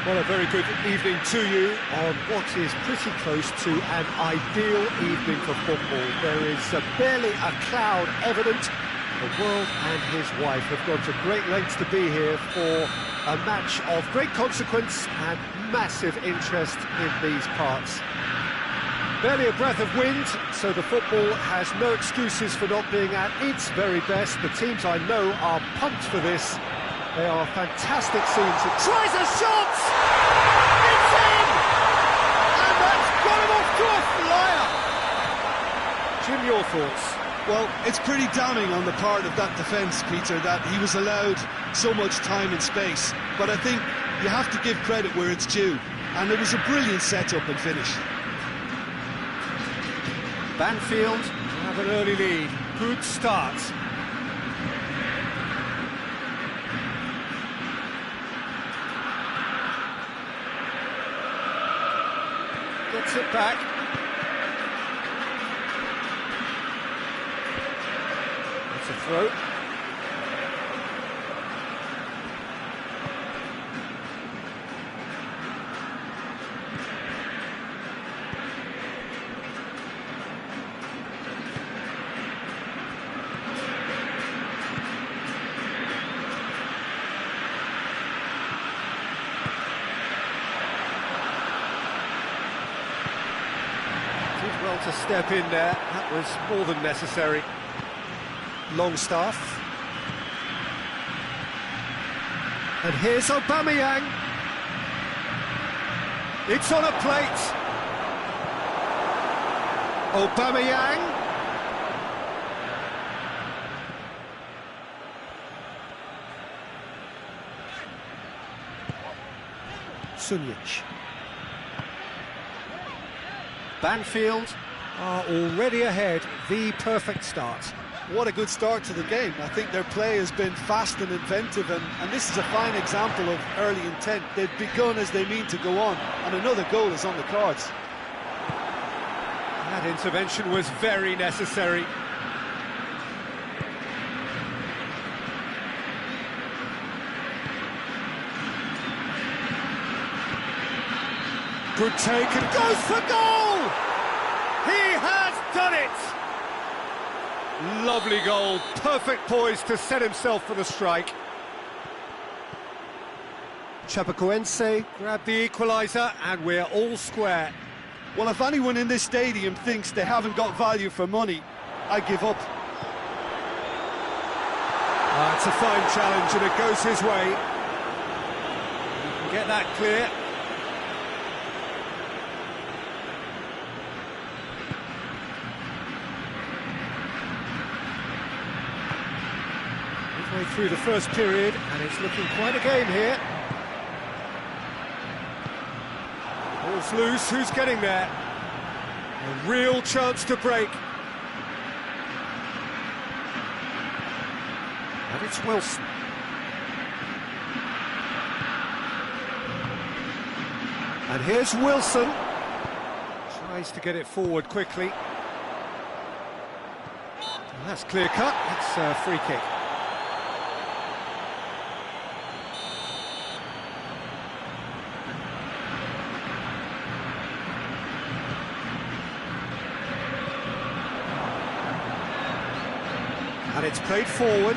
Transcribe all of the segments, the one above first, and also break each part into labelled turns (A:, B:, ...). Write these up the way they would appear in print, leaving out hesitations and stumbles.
A: Well, a very good evening to you on what is pretty close to an ideal evening for football. There is barely a cloud evident. The world and his wife have gone to great lengths to be here for a match of great consequence and massive interest in these parts. Barely a breath of wind, so the football has no excuses for not being at its very best. The teams I know are pumped for this. They are fantastic scenes. It tries a shot! It's in! And that's got him off to a flyer! Jim, your thoughts?
B: Well, it's pretty damning on the part of that defence, Peter, that he was allowed so much time and space. But I think you have to give credit where it's due. And it was a brilliant set-up and finish.
A: Banfield have an early lead. Good start. Gets it back. That's a throw. Well to step in there, that was more than necessary. Longstaff. And here's Aubameyang. It's on a plate. Aubameyang. Sunjic. Banfield are already ahead, the perfect start.
B: What a good start to the game. I think their play has been fast and inventive, and this is a fine example of early intent. They've begun as they mean to go on, and another goal is on the cards.
A: That intervention was very necessary. Good take and goes for goal! He has done it! Lovely goal, perfect poise to set himself for the strike. Chapecoense grabbed the equaliser and we're all square.
B: Well, if anyone in this stadium thinks they haven't got value for money, I give up.
A: It's a fine challenge and it goes his way. You can get that clear. Through the first period, and it's looking quite a game here. Ball's loose, who's getting there? A real chance to break. And it's Wilson. And here's Wilson. Tries to get it forward quickly. And that's clear cut, it's a free kick. And it's played forward.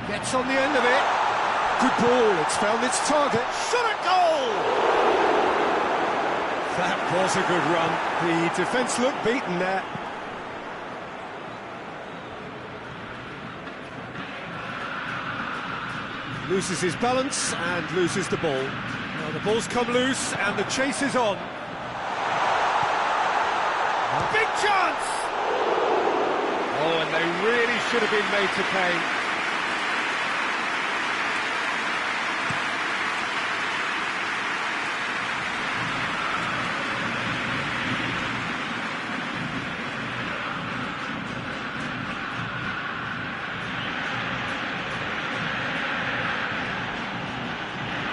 A: Gets on the end of it. Good ball, it's found its target. Shot at goal! That was a good run. The defence looked beaten there. Loses his balance and loses the ball. Well, the ball's come loose and the chase is on. Big chance! Oh, and they really should have been made to pay.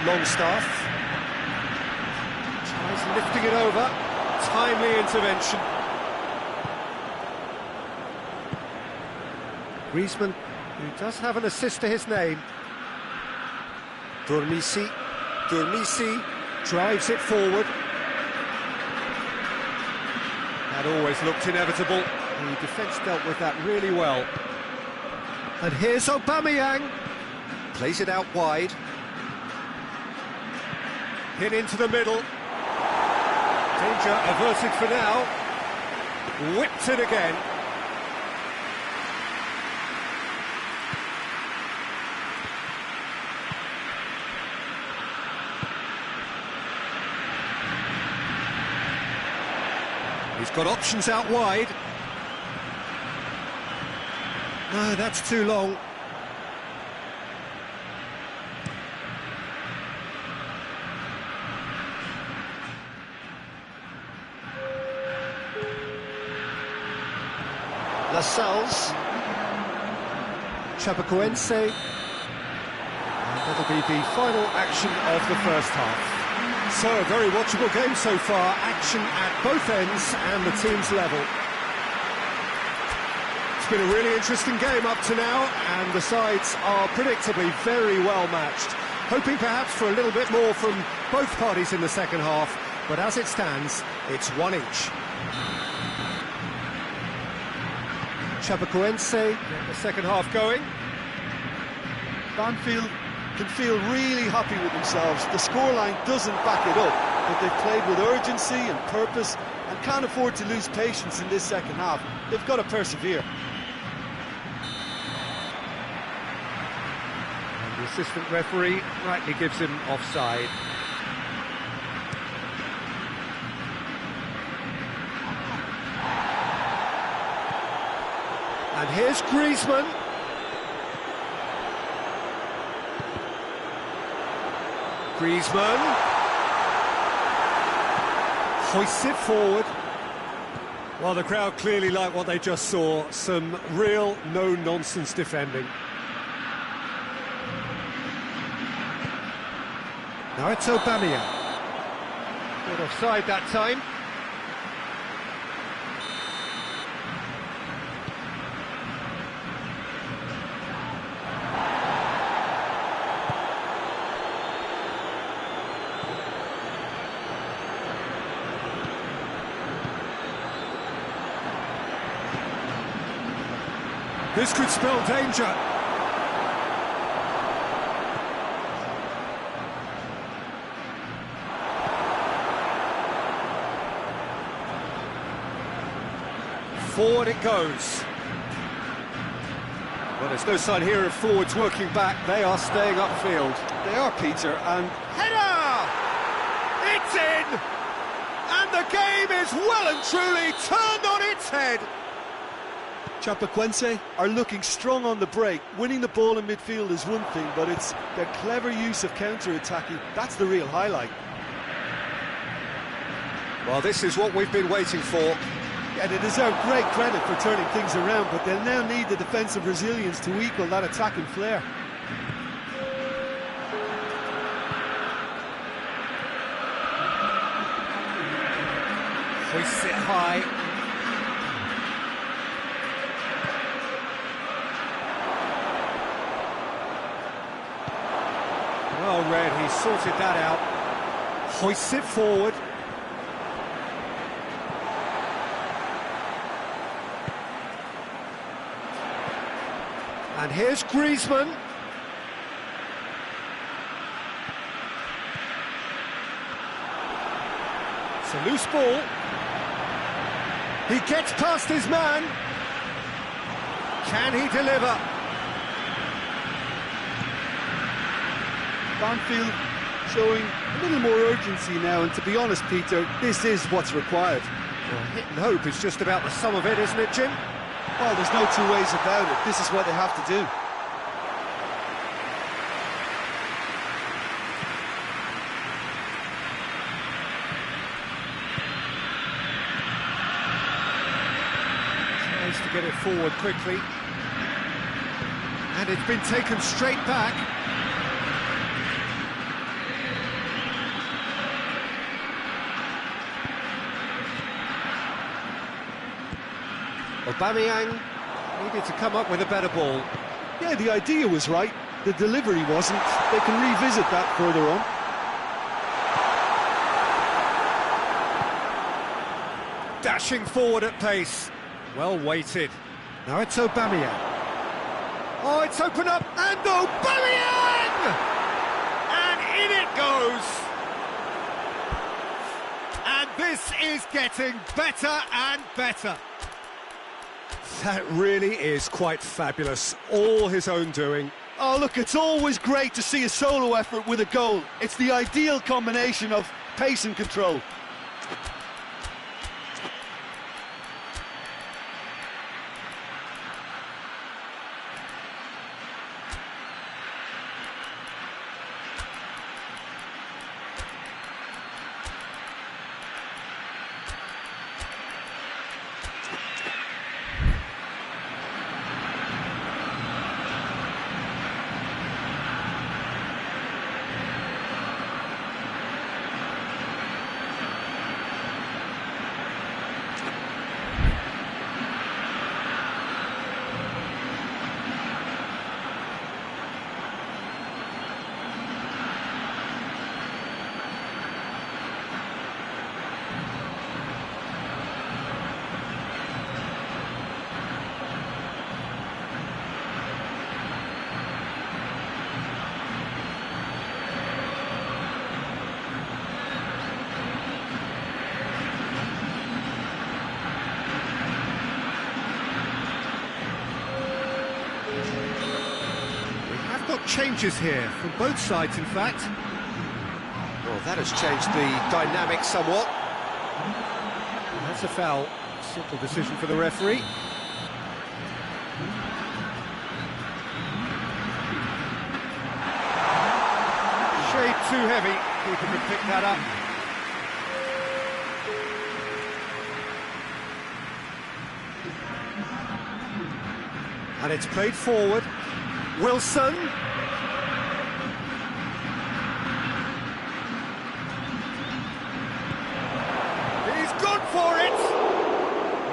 A: Longstaff tries lifting it over. Timely intervention. Griezmann, who does have an assist to his name. Durmisi drives it forward. That always looked inevitable. The defence dealt with that really well. And here's Aubameyang. Plays it out wide. Hit into the middle. Danger averted for now. Whipped it again. He's got options out wide. No, that's too long. Lascelles. Chapecoense. And that'll be the final action of the first half. So, a very watchable game so far. Action at both ends and the team's level. It's been a really interesting game up to now, and the sides are predictably very well matched. Hoping perhaps for a little bit more from both parties in the second half, but as it stands, it's 1 each. Chapecoense get the second half going.
B: Banfield can feel really happy with themselves. The scoreline doesn't back it up, but they've played with urgency and purpose and can't afford to lose patience in this second half. They've got to persevere.
A: And the assistant referee rightly gives him offside. And here's Griezmann. Griezmann hoists it forward. Well, the crowd clearly like what they just saw. Some real no-nonsense defending. Now it's Aubameyang. Not offside that time. This could spell danger. Forward it goes. Well, there's no sign here of forwards working back. They are staying upfield.
B: They are, Peter, and...
A: Header! It's in! And the game is well and truly turned on its head.
B: Chapecoense are looking strong on the break. Winning the ball in midfield is one thing, but it's their clever use of counter-attacking. That's the real highlight.
A: Well, this is what we've been waiting for.
B: Yeah, they deserve great credit for turning things around, but they'll now need the defensive resilience to equal that attacking flair.
A: Hoists it high. Well read, he sorted that out. Hoists it forward. And here's Griezmann. It's a loose ball. He gets past his man. Can he deliver?
B: Banfield showing a little more urgency now, and to be honest, Peter, this is what's required.
A: Well, hit and hope is just about the sum of it, isn't it, Jim?
B: Well, there's no two ways about it. This is what they have to do.
A: Tries to get it forward quickly. And it's been taken straight back. Aubameyang Needed to come up with a better ball.
B: Yeah, the idea was right. The delivery wasn't. They can revisit that further on.
A: Dashing forward at pace. Well weighted. Now it's Aubameyang. Oh, it's opened up, and Aubameyang! And in it goes. And this is getting better and better. That really is quite fabulous. All his own doing.
B: Oh, look, it's always great to see a solo effort with a goal. It's the ideal combination of pace and control.
A: Changes here from both sides, in fact. Well, that has changed the dynamic somewhat. That's a foul. Simple decision for the referee. Shade too heavy. Keeper can pick that up. And it's played forward. Wilson. For it!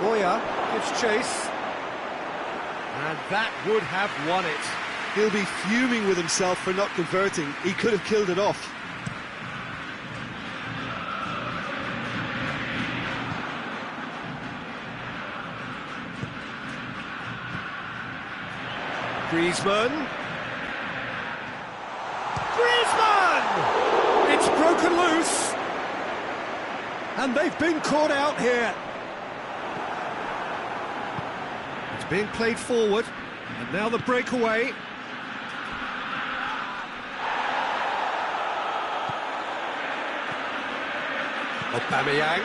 A: Moya gives chase. And that would have won it.
B: He'll be fuming with himself for not converting. He could have killed it off.
A: Griezmann. Griezmann! It's broken loose. And they've been caught out here. It's being played forward, and now the breakaway. Aubameyang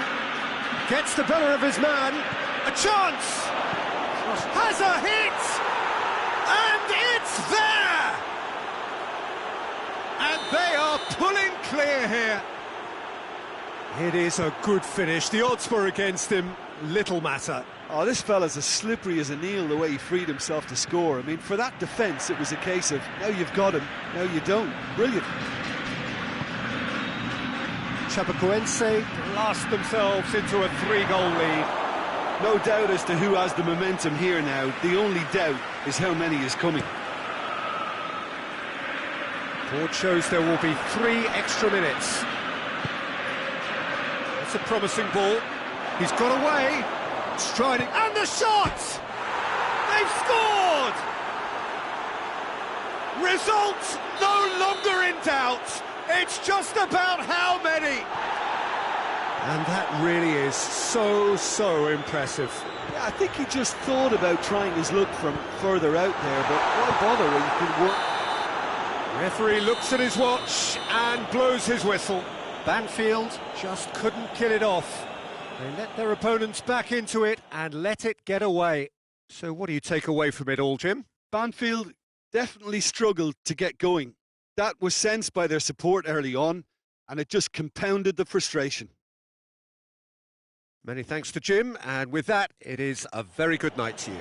A: gets the better of his man. A chance! Has a hit! And it's there! And they are pulling clear here. It is a good finish. The odds were against him. Little matter.
B: Oh, this fella's as slippery as an eel the way he freed himself to score. I mean, for that defence, it was a case of, now you've got him, now you don't. Brilliant.
A: Chapecoense blast themselves into a 3-goal lead.
B: No doubt as to who has the momentum here now. The only doubt is how many is coming.
A: Board shows there will be 3 extra minutes. A promising ball. He's got away. Striding. And the shot! They've scored! Result no longer in doubt. It's just about how many. And that really is so impressive.
B: Yeah, I think he just thought about trying his luck from further out there, but why bother when you can work?
A: Referee looks at his watch and blows his whistle. Banfield just couldn't kill it off. They let their opponents back into it and let it get away. So what do you take away from it all, Jim?
B: Banfield definitely struggled to get going. That was sensed by their support early on, and it just compounded the frustration.
A: Many thanks to Jim, and with that, it is a very good night to you.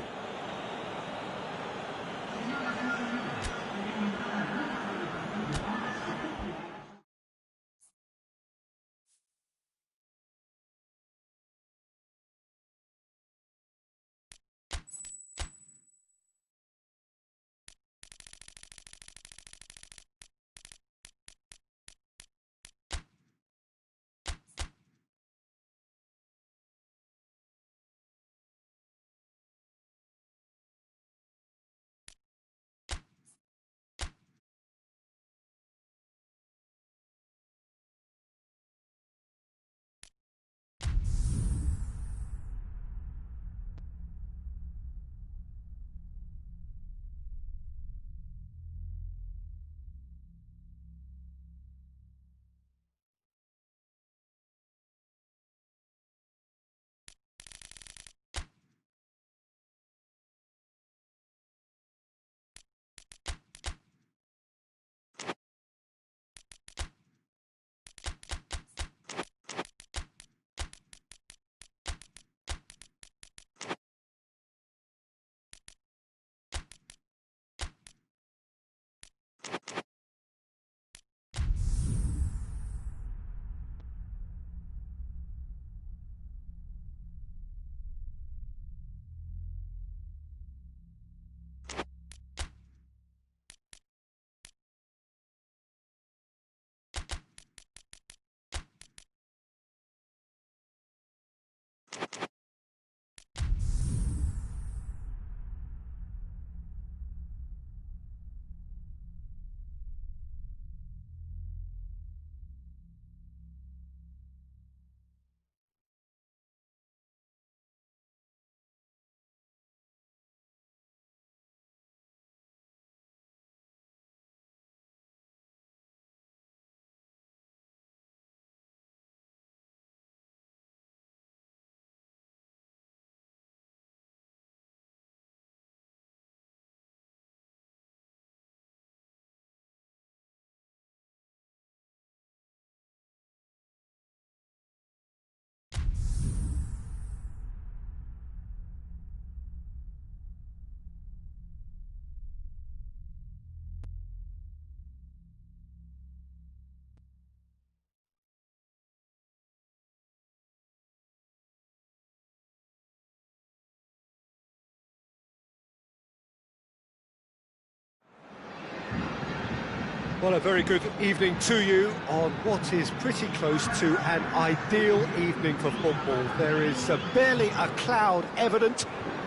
A: Well, a very good evening to you on what is pretty close to an ideal evening for football. There is barely a cloud evident.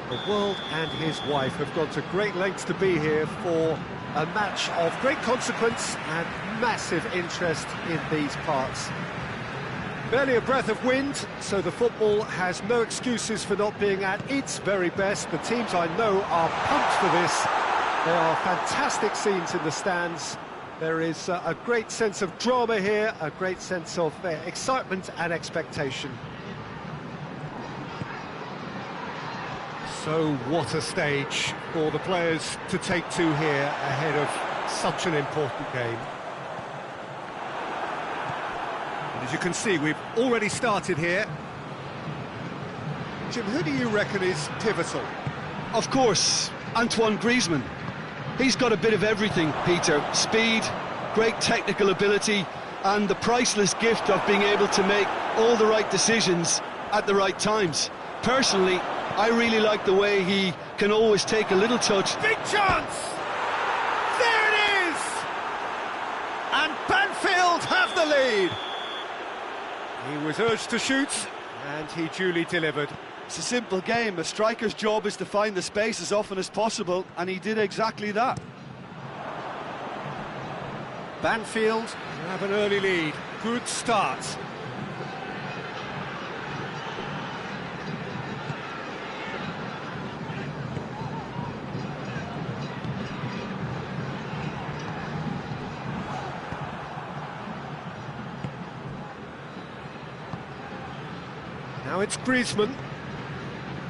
A: The world and his wife have gone to great lengths to be here for a match of great consequence and massive interest in these parts. Barely a breath of wind, so the football has no excuses for not being at its very best. The teams I know are pumped for this. There are fantastic scenes in the stands. There is a great sense of drama here, a great sense of excitement and expectation. So what a stage for the players to take to here ahead of such an important game. And as you can see, we've already started here. Jim, who do you reckon is pivotal?
B: Of course, Antoine Griezmann. He's got a bit of everything, Peter. Speed, great technical ability, and the priceless gift of being able to make all the right decisions at the right times. Personally, I really like the way he can always take a little touch.
A: Big chance! There it is! And Banfield have the lead. He was urged to shoot, and he duly delivered.
B: It's a simple game. A striker's job is to find the space as often as possible, and he did exactly that.
A: Banfield have an early lead. Good start. Now it's Griezmann.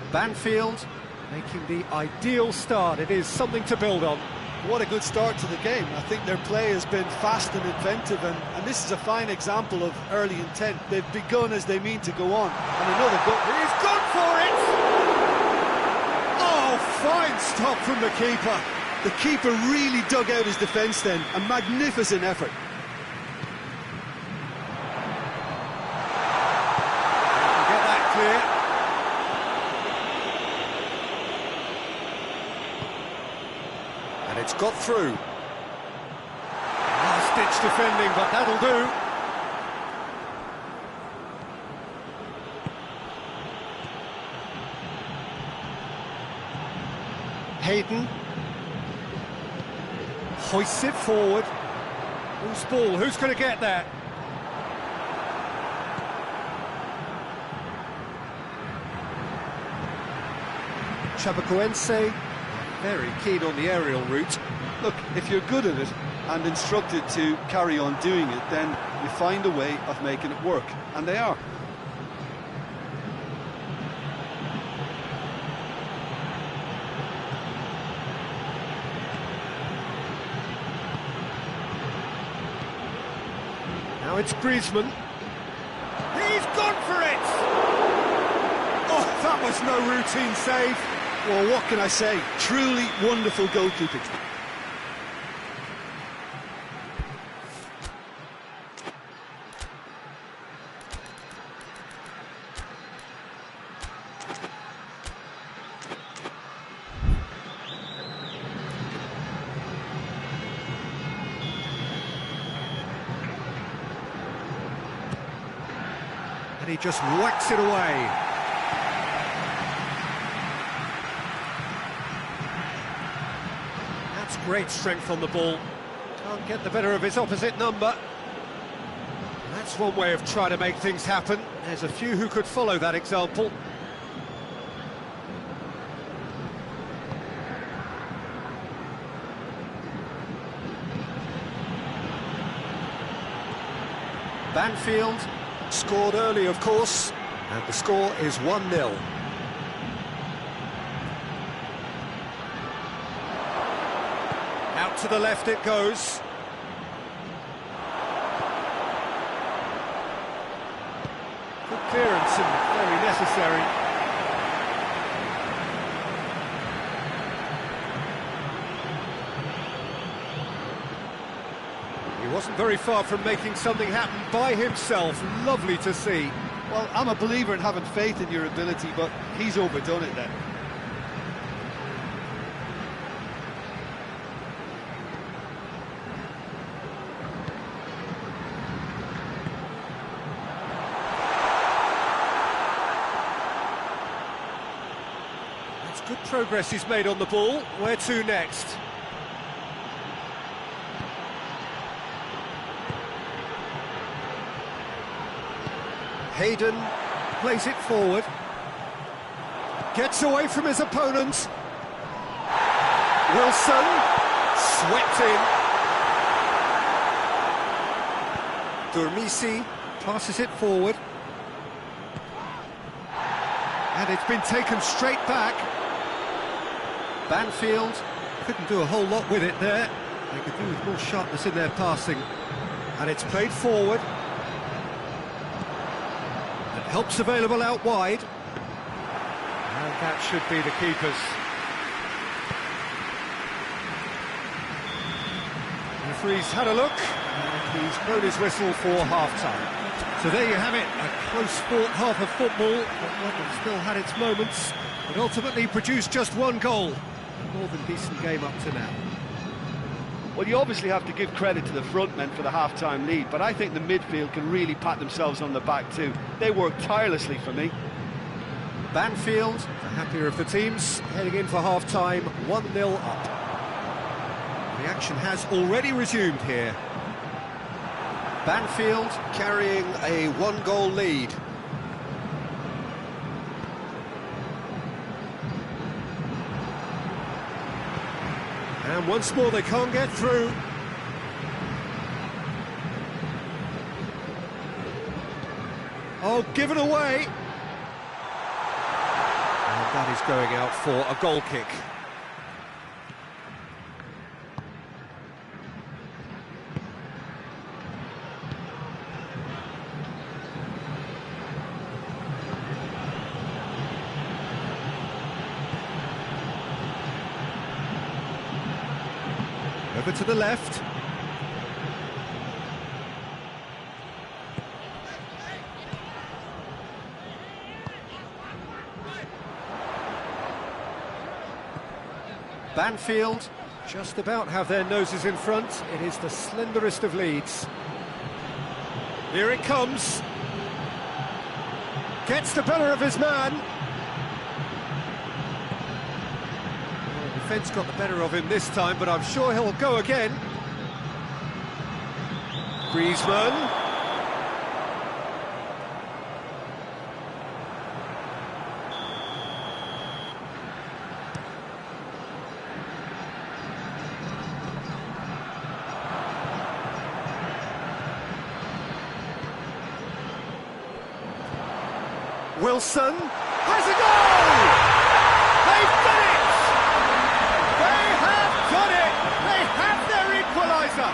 A: Banfield making the ideal start. It is something to build on.
B: What a good start to the game. I think their play has been fast and inventive, and this is a fine example of early intent. They've begun as they mean to go on. And another goal.
A: He's gone for it! Oh, fine stop from the keeper.
B: The keeper really dug out his defence then. A magnificent effort.
A: Get that clear. It's got through. Last-ditch defending, but that'll do. Hayden hoists it forward. Who's ball? Who's going to get that? Chapecoense. Very keen on the aerial route.
B: Look, if you're good at it and instructed to carry on doing it, then you find a way of making it work, and they are.
A: Now it's Griezmann. He's gone for it! Oh, that was no routine save.
B: Well, what can I say? Truly wonderful goalkeeping.
A: And he just whacks it away. Great strength on the ball. Can't get the better of his opposite number. That's one way of trying to make things happen. There's a few who could follow that example. Banfield scored early, of course, and the score is 1-0. Out to the left it goes. Good clearance and very necessary. He wasn't very far from making something happen by himself. Lovely to see.
B: Well, I'm a believer in having faith in your ability, but he's overdone it then.
A: That's good progress he's made on the ball. Where to next? Hayden plays it forward. Gets away from his opponent. Wilson swept in. Durmisi passes it forward. And it's been taken straight back. Banfield couldn't do a whole lot with it there. They could do with more sharpness in their passing. And it's played forward. Help's available out wide. And that should be the keepers. The referee's had a look, and he's blown his whistle for half-time. So there you have it, a close-fought half of football, but one that still had its moments, but ultimately produced just one goal. A more than decent game up to now.
B: Well, you obviously have to give credit to the front men for the half-time lead, but I think the midfield can really pat themselves on the back too. They worked tirelessly for me.
A: Banfield, the happier of the teams, heading in for half-time, 1-0 up. The action has already resumed here. Banfield carrying a one-goal lead. And once more they can't get through. Oh, given away. And that is going out for a goal kick. Over to the left. Banfield just about have their noses in front. It is the slenderest of leads. Here it comes. Gets the better of his man. Well, the defence got the better of him this time, but I'm sure he'll go again. Griezmann. Wilson has a goal! They've done it! They have done it! They have their equaliser!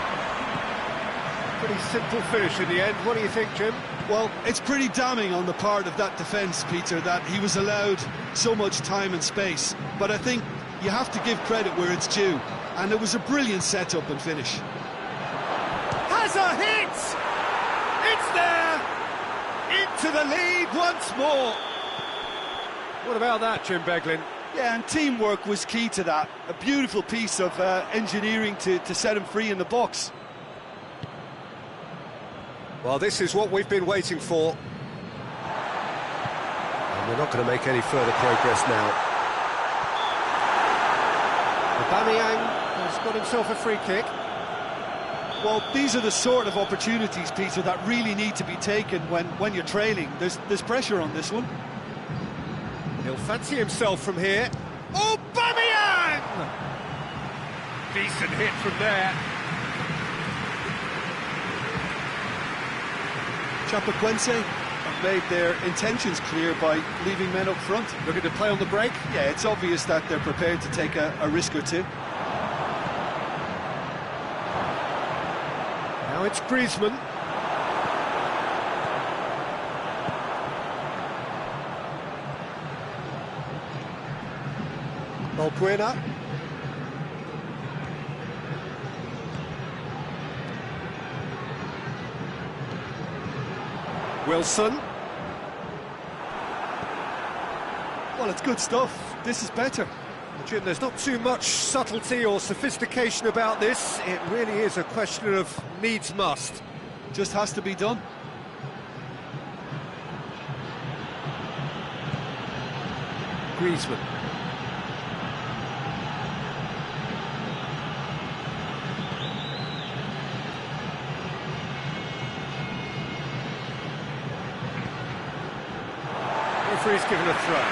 A: Pretty simple finish in the end. What do you think, Jim?
B: Well, it's pretty damning on the part of that defence, Peter, that he was allowed so much time and space. But I think you have to give credit where it's due. And it was a brilliant set-up and finish.
A: Has a hit! It's there! Into the lead once more. What about that, Jim Beglin?
B: Yeah, and teamwork was key to that. A beautiful piece of engineering to set him free in the box.
A: Well, this is what we've been waiting for. And we're not going to make any further progress now. Aubameyang has He's got himself a free kick.
B: Well, these are the sort of opportunities, Peter, that really need to be taken when you're trailing. There's pressure on this one.
A: He'll fancy himself from here. Aubameyang! Decent hit from there.
B: Chapecoense have made their intentions clear by leaving men up front.
A: Looking to play on the break.
B: Yeah, it's obvious that they're prepared to take a risk or two.
A: Now it's Griezmann. Balbuena. Wilson.
B: Well, it's good stuff. This is better.
A: Jim, there's not too much subtlety or sophistication about this. It really is a question of needs must.
B: Just has to be done.
A: Griezmann. Referee's given a throw.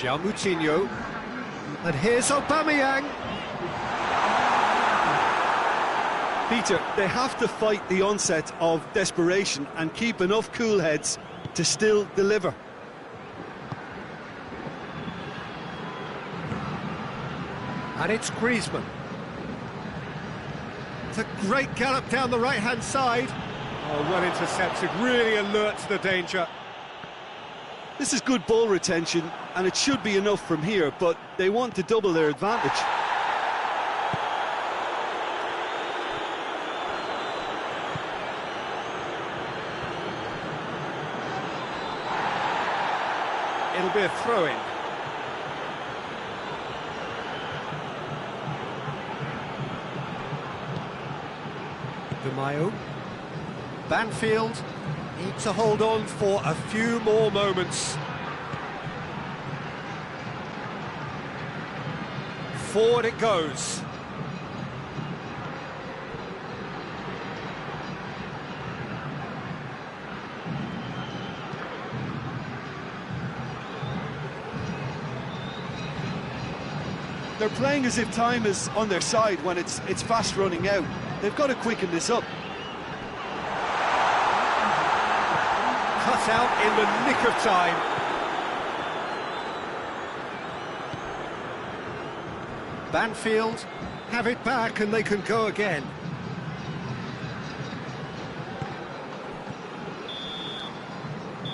A: Moutinho, and here's Aubameyang.
B: Peter, they have to fight the onset of desperation and keep enough cool heads to still deliver.
A: And it's Griezmann. It's a great gallop down the right-hand side. Oh, well intercepted, really alert to the danger.
B: This is good ball retention, and it should be enough from here, but they want to double their advantage.
A: It'll be a throw-in. De Mayo. Banfield need to hold on for a few more moments. Forward it goes.
B: They're playing as if time is on their side when it's fast running out. They've got to quicken this up.
A: Cut out in the nick of time. Banfield have it back and they can go again.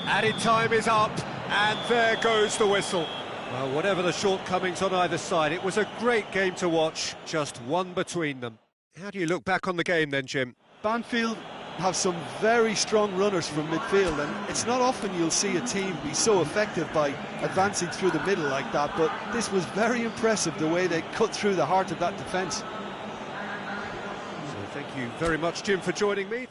A: Added time is up, and there goes the whistle. Well, whatever the shortcomings on either side, it was a great game to watch, just one between them. How do you look back on the game then, Jim?
B: Banfield have some very strong runners from midfield, and it's not often you'll see a team be so effective by advancing through the middle like that, but this was very impressive, the way they cut through the heart of that defence.
A: So thank you very much, Jim, for joining me.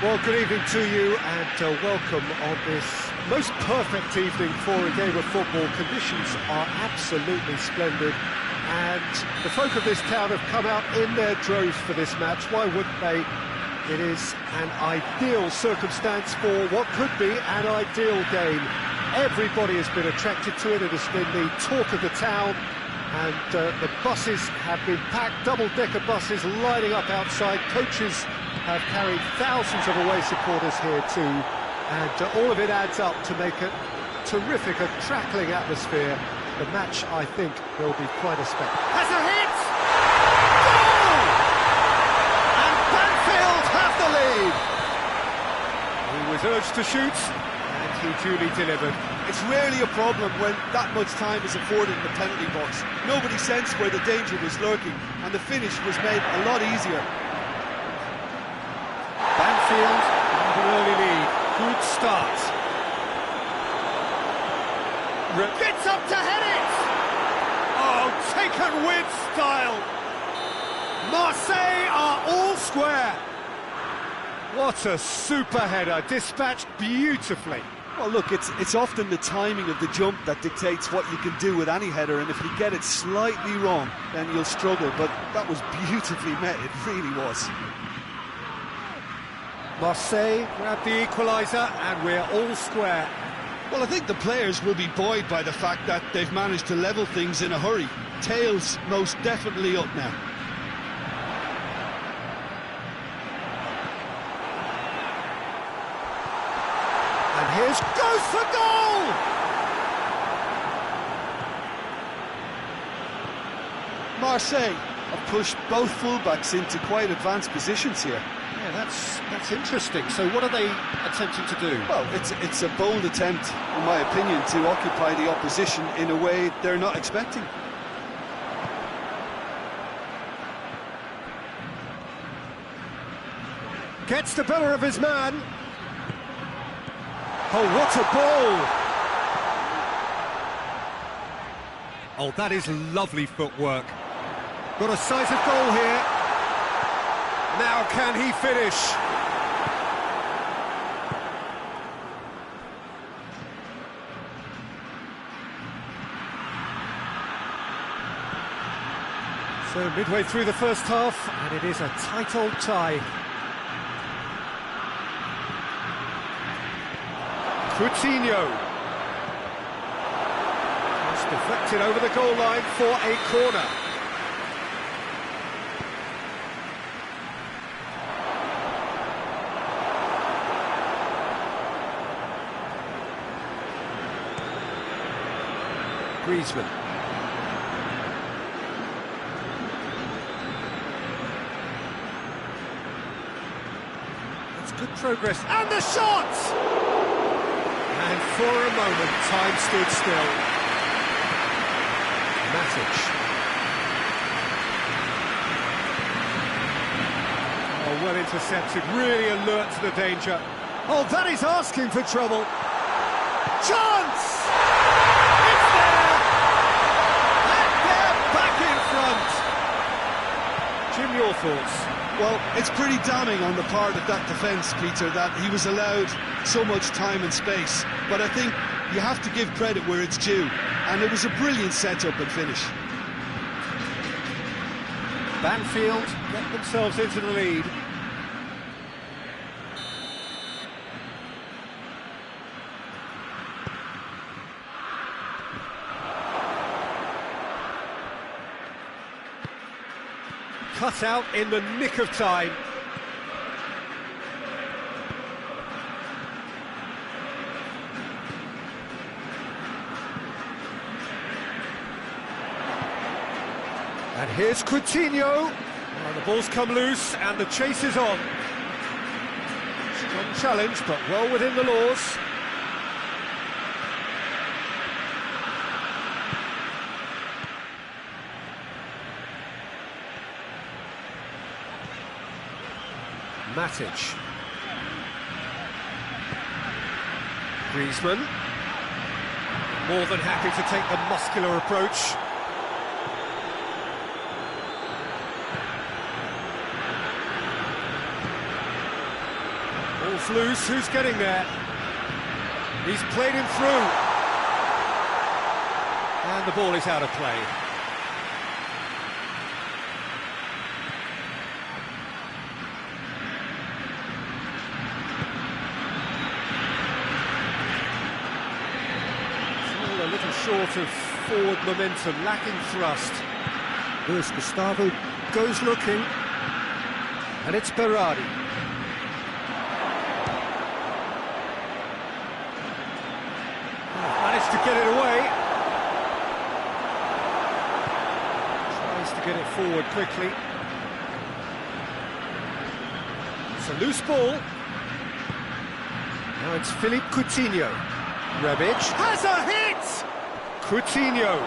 A: Well, good evening to you and welcome on this most perfect evening for a game of football. Conditions are absolutely splendid and the folk of this town have come out in their droves for this match. Why wouldn't they? It is an ideal circumstance for what could be an ideal game. Everybody has been attracted to it. It has been the talk of the town. And the buses have been packed, double-decker buses lining up outside. Coaches have carried thousands of away supporters here too. And all of it adds up to make a terrific, crackling atmosphere. The match, I think, will be quite a spectacle. Has a hit! Goal! And Banfield have the lead! He was urged to shoot, and he duly delivered.
B: It's rarely a problem when that much time is afforded in the penalty box. Nobody sensed where the danger was lurking, and the finish was made a lot easier.
A: Banfield have an early lead. Good start. Gets up to head it! Oh, taken with style! Marseille are all square! What a super header, dispatched beautifully.
B: Well, look, it's often the timing of the jump that dictates what you can do with any header, and if you get it slightly wrong, then you'll struggle, but that was beautifully met, it really was.
A: Marseille grab the equaliser, and we're all square.
B: Well, I think the players will be buoyed by the fact that they've managed to level things in a hurry. Tails most definitely up now.
A: And here's goes for goal!
B: Marseille have pushed both fullbacks into quite advanced positions here.
A: Yeah, that's interesting. So what are they attempting to do?
B: Well, it's a bold attempt, in my opinion, to occupy the opposition in a way they're not expecting.
A: Gets the better of his man. Oh, what a ball! Oh, that is lovely footwork. Got a sight of goal here. Now can he finish? So midway through the first half, and it is a tight old tie. Coutinho. It's deflected over the goal line for a corner. Griezmann. That's good progress. And the shot! And for a moment, time stood still. Matic. Oh, well intercepted, really alert to the danger. Oh, that is asking for trouble. Chance! It's there! And they're back in front. Jim, your thoughts?
B: Well, it's pretty damning on the part of that defence, Peter, that he was allowed so much time and space. But I think you have to give credit where it's due, and it was a brilliant setup and finish.
A: Banfield get themselves into the lead. Cut out in the nick of time. And here's Coutinho. And the ball's come loose and the chase is on. Strong challenge, but well within the laws. Matic. Griezmann. More than happy to take the muscular approach. Ball's loose, who's getting there? He's played him through. And the ball is out of play. Still a little short of forward momentum, lacking thrust. Luis Gustavo goes looking. And it's Berardi. Managed to get it away. Tries to get it forward quickly. It's a loose ball. Now it's Philippe Coutinho. Rebic has a hit! Coutinho.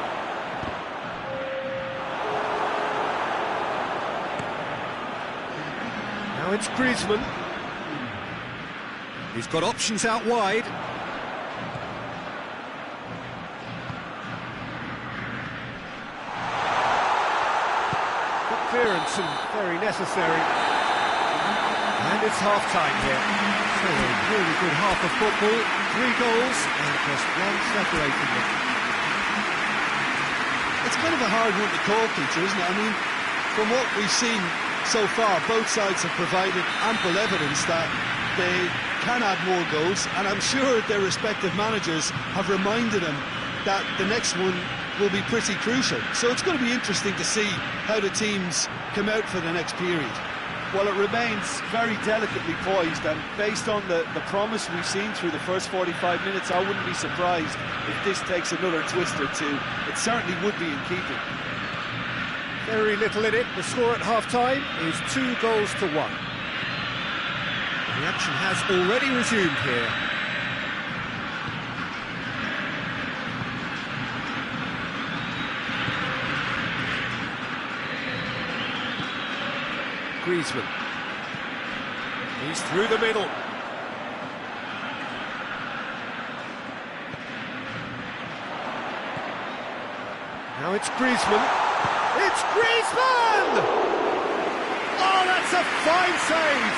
A: Now it's Griezmann. He's got options out wide. Good clearance and very necessary. And it's half-time here. So a really good half of football. 3 goals and just one separating them.
B: It's kind of a hard one to call, Peter, isn't it? I mean, from what we've seen so far, both sides have provided ample evidence that they can add more goals, and I'm sure their respective managers have reminded them that the next one will be pretty crucial. So it's going to be interesting to see how the teams come out for the next period.
C: Well, it remains very delicately poised, and based on the promise we've seen through the first 45 minutes, I wouldn't be surprised if this takes another twist or two. It certainly would be in keeping.
A: Very little in it. The score at half-time is 2-1. The action has already resumed here. Griezmann. He's through the middle. Now it's Griezmann. It's Griezmann! Oh, that's a fine save!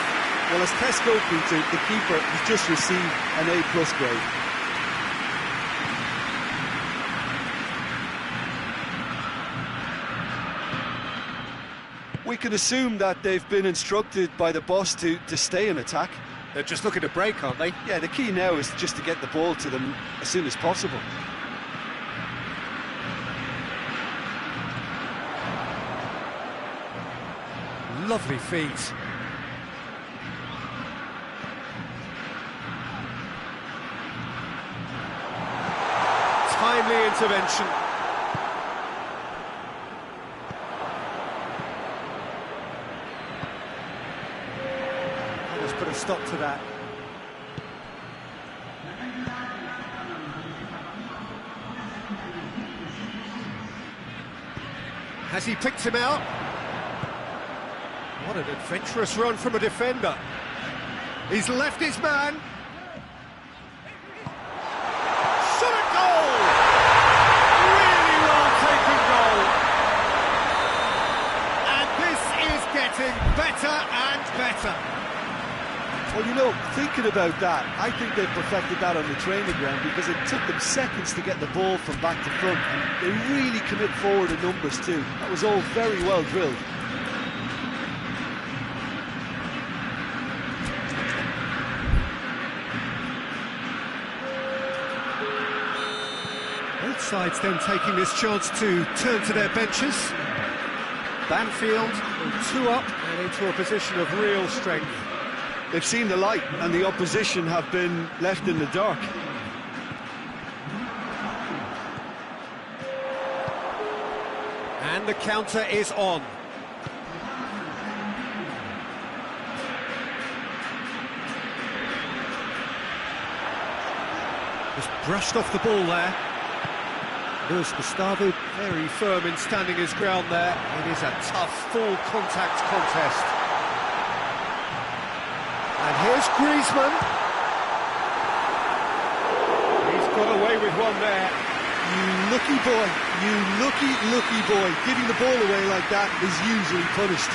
C: Well, as tests go, Peter, the keeper has just received an A+ grade. We can assume that they've been instructed by the boss to stay in attack.
A: They're just looking to break, aren't they?
C: Yeah, the key now is just to get the ball to them as soon as possible.
A: Lovely feet. Timely intervention. Let's put a stop to that. Has he picked him out? What an adventurous run from a defender. He's left his man. Shot at goal! Really well taken goal. And this is getting better and better.
C: Well, you know, thinking about that, I think they've perfected that on the training ground, because it took them seconds to get the ball from back to front. They really commit forward in numbers too. That was all very well drilled.
A: Both sides then taking this chance to turn to their benches. Banfield 2 up and into a position of real strength.
C: They've seen the light, and the opposition have been left in the dark.
A: And the counter is on. Just brushed off the ball there. Luis Gustavo very firm in standing his ground there. It is a tough, full contact contest. And here's Griezmann. He's got away with one there.
C: You lucky boy, you lucky boy. Giving the ball away like that is usually punished.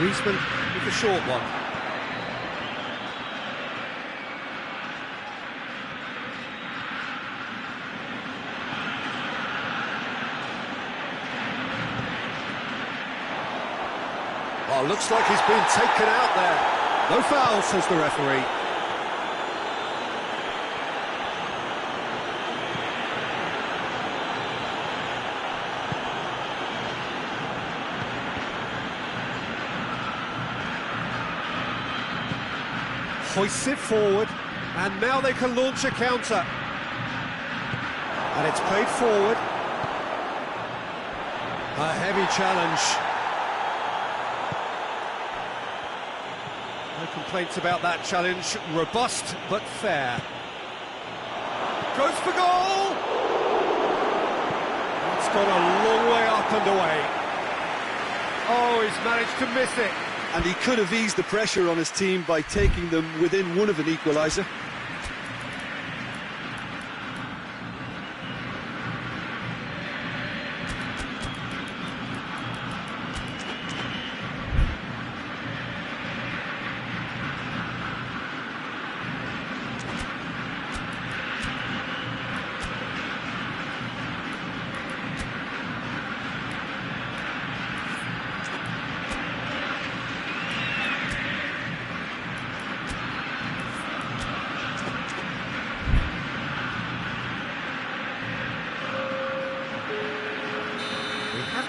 A: Griezmann with the short one. Oh, looks like he's been taken out there. No foul, says the referee. Hoists it forward, and now they can launch a counter. And it's played forward. A heavy challenge. No complaints about that challenge. Robust, but fair. Goes for goal! It's gone a long way up and away. Oh, he's managed to miss it.
B: And he could have eased the pressure on his team by taking them within one of an equaliser.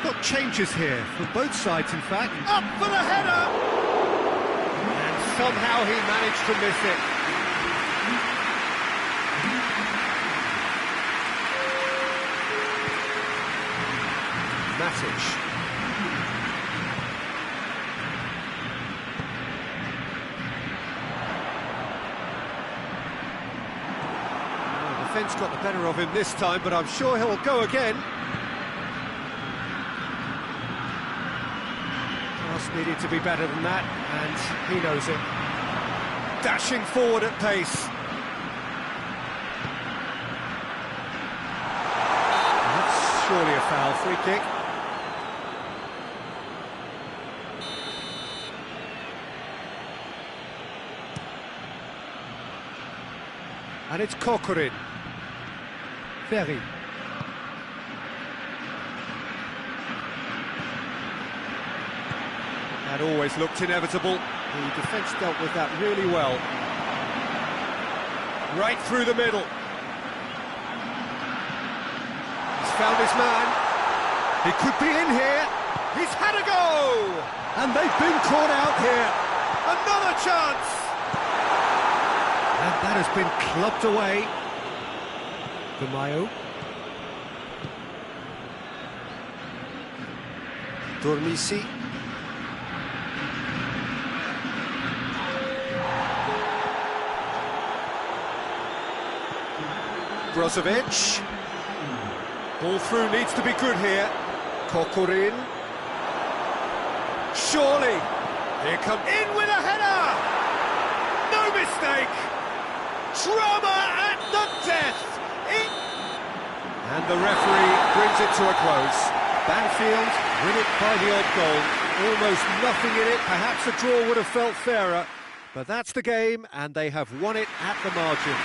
A: Got changes here from both sides, in fact. Up for the header! And somehow he managed to miss it. Matic. Oh, the defence got the better of him this time, but I'm sure he'll go again. Needed to be better than that, and he knows it. Dashing forward at pace. That's surely a foul. Free kick. And it's Kokorin. Ferry. That always looked inevitable. The defence dealt with that really well. Right through the middle. He's found his man. He could be in here. He's had a go! And they've been caught out here. Another chance! And that has been clubbed away. Gamayo. Dormisi. Brozovic. Ball through needs to be good here. Kokorin. Surely. Here comes in with a header. No mistake. Drama at the death. And the referee brings it to a close. Banfield win it by the odd goal. Almost nothing in it. Perhaps a draw would have felt fairer. But that's the game, and they have won it at the margin.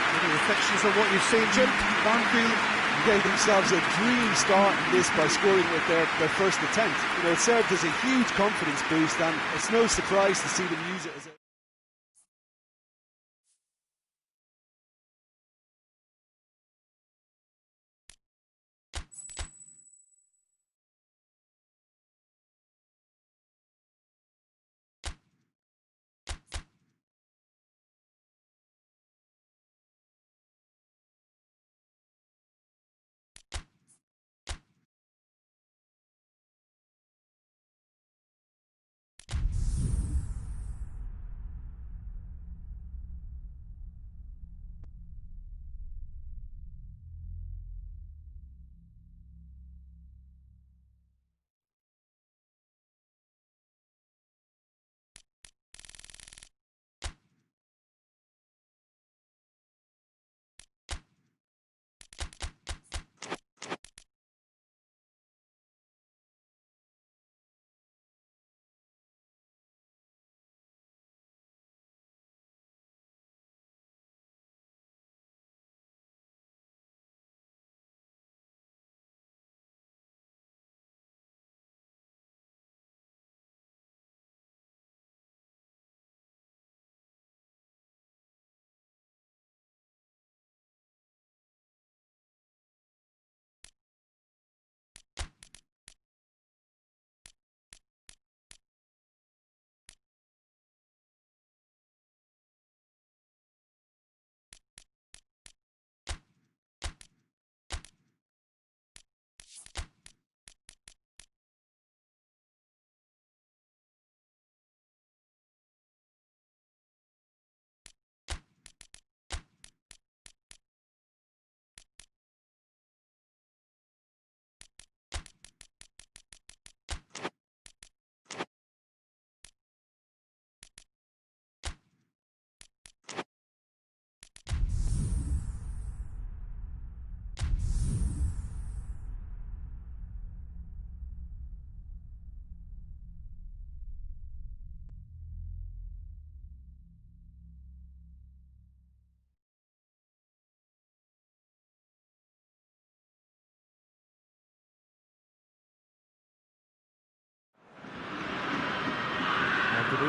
A: Any reflections on what you've seen, Jim?
C: Banfield gave themselves a dream start in this by scoring with their first attempt. You know, it served as a huge confidence boost, and it's no surprise to see them use it as a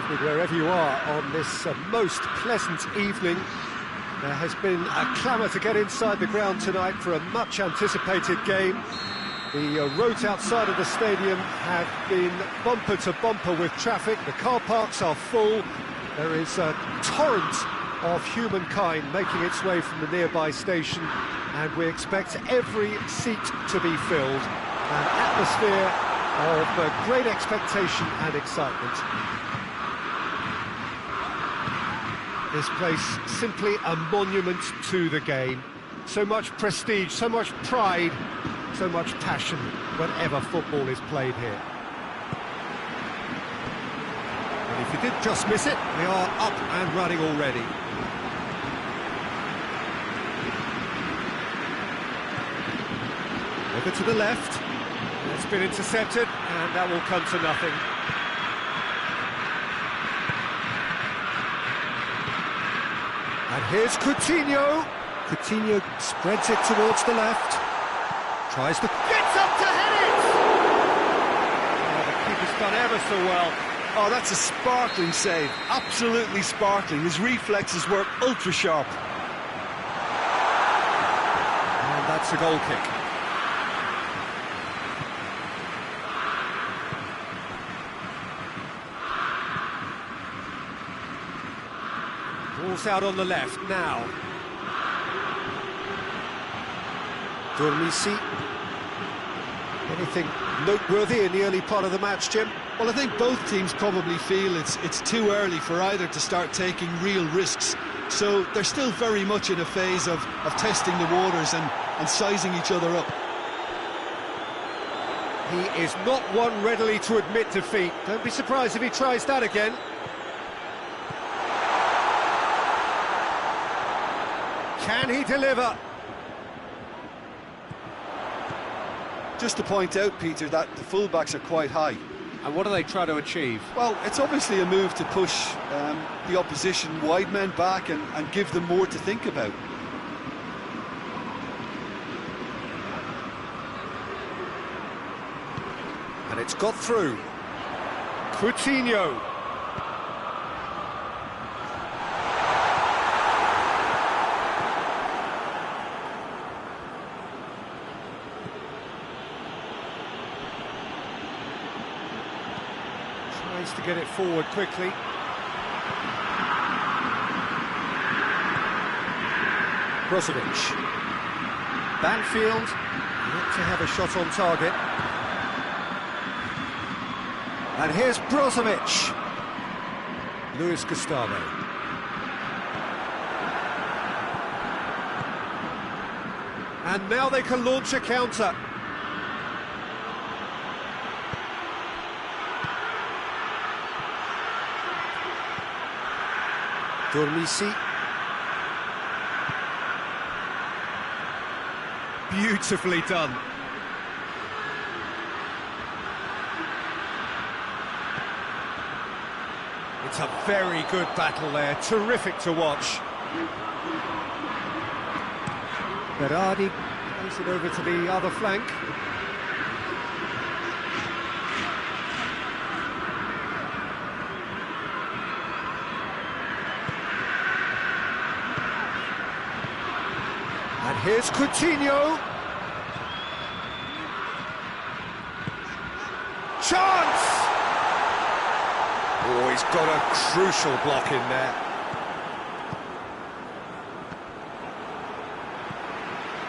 A: evening, wherever you are on this most pleasant evening. There has been a clamour to get inside the ground tonight for a much-anticipated game. The roads outside of the stadium have been bumper to bumper with traffic. The car parks are full. There is a torrent of humankind making its way from the nearby station, and we expect every seat to be filled. An atmosphere of great expectation and excitement. This place simply a monument to the game. So much prestige, so much pride, so much passion whenever football is played here. And if you did just miss it, we are up and running already. Over to the left. It's been intercepted, and that will come to nothing. And here's Coutinho. Coutinho spreads it towards the left. Tries to... Gets up to head it! Oh, the keeper's done ever so well.
C: Oh, that's a sparkling save. Absolutely sparkling. His reflexes work ultra sharp.
A: And that's a goal kick. Ball's out on the left now. Dormisi. Anything noteworthy in the early part of the match, Jim?
B: Well, I think both teams probably feel it's too early for either to start taking real risks. So they're still very much in a phase of testing the waters and sizing each other up.
A: He is not one readily to admit defeat. Don't be surprised if he tries that again. Can he deliver?
C: Just to point out, Peter, that the fullbacks are quite high.
A: And what do they try to achieve?
C: Well, it's obviously a move to push the opposition wide men back and give them more to think about.
A: And it's got through. Coutinho. Tries to get it forward quickly. Brozovic. Banfield, yet to have a shot on target. And here's Brozovic. Luis Gustavo. And now they can launch a counter. Dormisi. Beautifully done. It's a very good battle there, terrific to watch. Berardi plays it over to the other flank. And here's Coutinho. Chance! Oh, he's got a crucial block in there.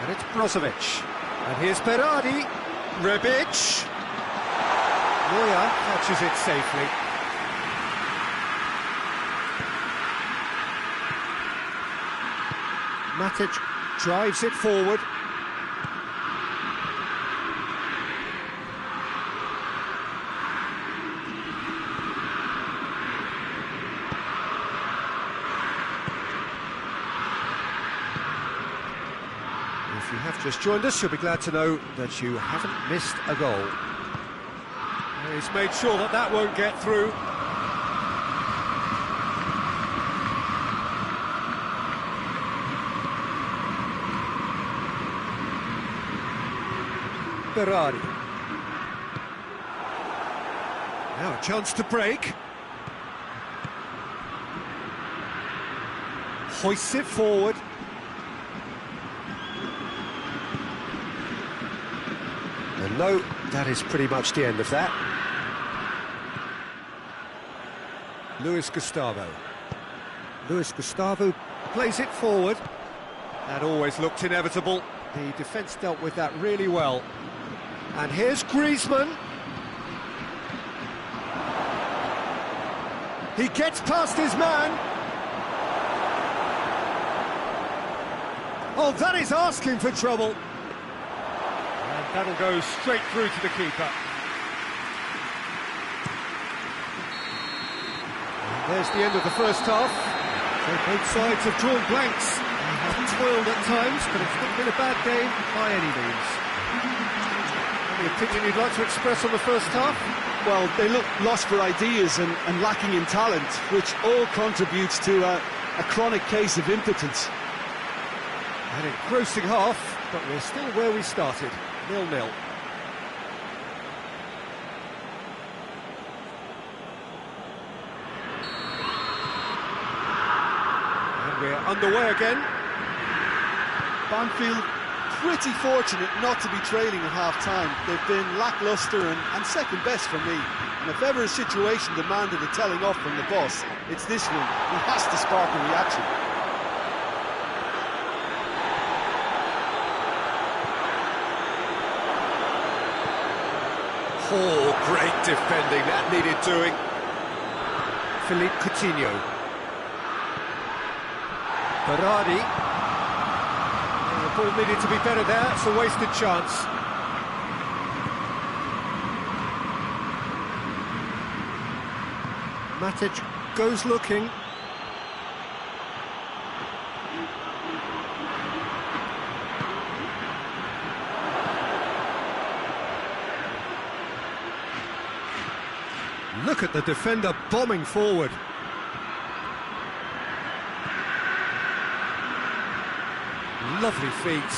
A: And it's Brozovic. And here's Berardi. Rebic. Neuer catches it safely. Matic drives it forward. If you have just joined us, you'll be glad to know that you haven't missed a goal. He's made sure that that won't get through. Berardi. Now a chance to break. hoists it forward. And no, that is pretty much the end of that. Luis Gustavo. Luis Gustavo plays it forward. That always looked inevitable. The defence dealt with that really well. And here's Griezmann. He gets past his man. Oh, that is asking for trouble. And that'll go straight through to the keeper. And there's the end of the first half. So both sides have drawn blanks. They have toiled at times, but it's not been a bad game by any means. Any opinion you'd like to express on the first half?
B: Well, they look lost for ideas and lacking in talent, which all contributes to a chronic case of impotence.
A: An engrossing half, but we're still where we started, 0-0. And we're underway again.
C: Banfield pretty fortunate not to be trailing at half-time. They've been lacklustre and second best for me. And if ever a situation demanded a telling off from the boss, it's this one. He has to spark a reaction.
A: Oh, great defending, that needed doing. Philippe Coutinho. Berardi. The ball needed to be better there, it's a wasted chance. Matic goes looking. Look at the defender bombing forward. Lovely feet.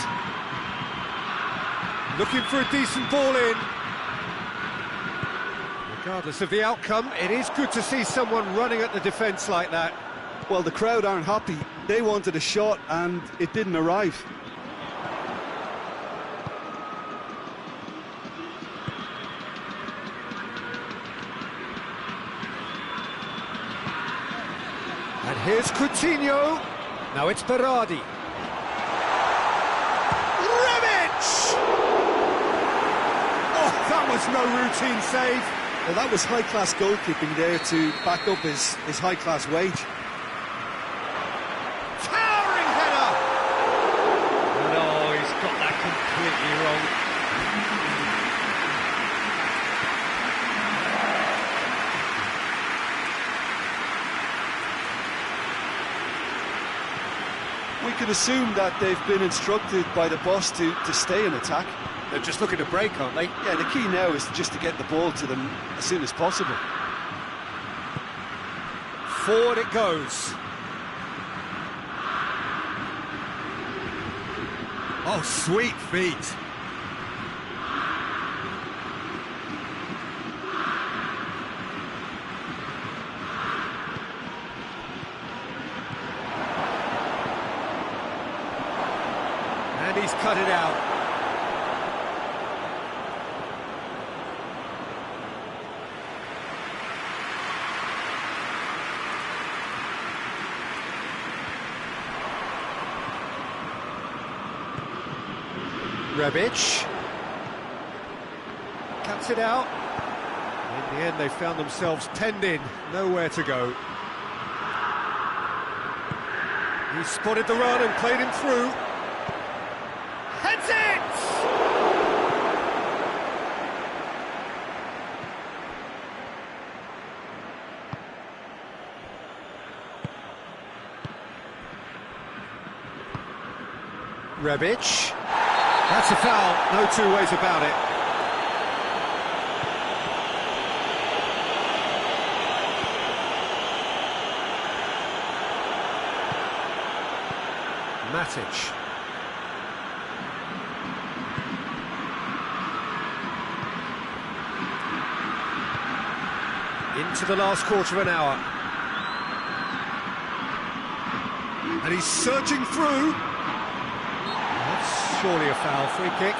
A: Looking for a decent ball in. Regardless of the outcome, it is good to see someone running at the defence like that.
B: Well, the crowd aren't happy. They wanted a shot and it didn't arrive.
A: And here's Coutinho. Now it's Berardi. Oh, that was no routine save.
B: Well, that was high-class goalkeeping there to back up his high-class wage.
A: Towering header! No, he's got that completely wrong.
B: We can assume that they've been instructed by the boss to stay in attack.
A: They're just looking to break, aren't they?
B: Yeah, the key now is just to get the ball to them as soon as possible.
A: Forward it goes. Oh, sweet feet. And he's cut it out. Rebic cuts it out. In the end, they found themselves penned in, nowhere to go. He spotted the run and played him through. Heads it! Rebic. That's a foul, no two ways about it. Matic. Into the last quarter of an hour. And he's surging through. That's surely a foul, free kick.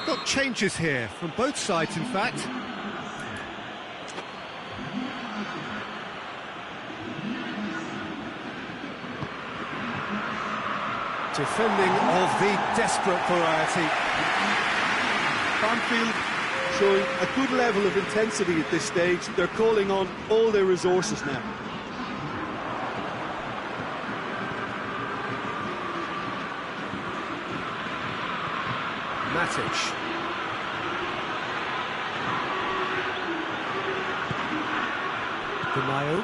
A: Got changes here from both sides, in fact. Defending of the desperate variety.
C: Banfield showing a good level of intensity at this stage. They're calling on all their resources now.
A: Matic. Mayo.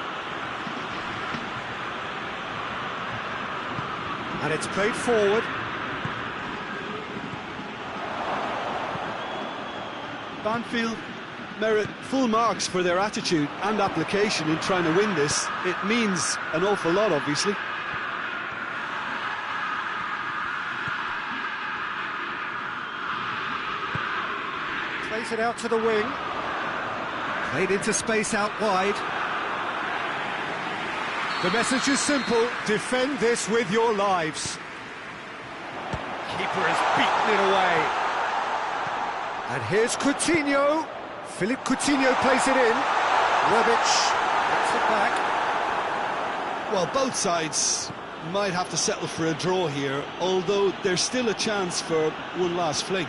A: And it's played forward.
C: Banfield merit full marks for their attitude and application in trying to win this. It means an awful lot, obviously.
A: Plays it out to the wing. Played into space out wide. The message is simple: defend this with your lives. Keeper has beaten it away. And here's Coutinho. Philippe Coutinho plays it in. Rebic gets it back.
C: Well, both sides might have to settle for a draw here, although there's still a chance for one last fling.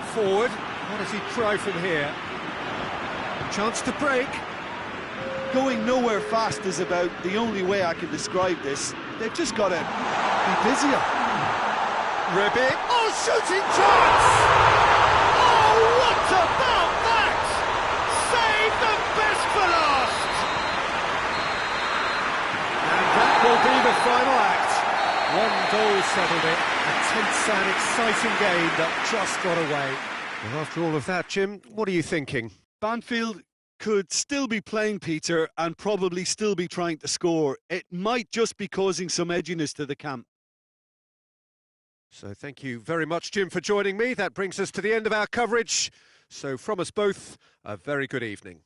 A: Forward, what does he try from here? Chance to break.
C: Going nowhere fast is about the only way I can describe this. They've just got to be busier.
A: Rebic, oh, shooting chance! Oh, what about that? Save the best for last! And that will be the final act. One goal settled it. A tense and exciting game that just got away. Well, after all of that, Jim, what are you thinking?
C: Banfield could still be playing, Peter, and probably still be trying to score. It might just be causing some edginess to the camp.
A: So thank you very much, Jim, for joining me. That brings us to the end of our coverage. So from us both, a very good evening.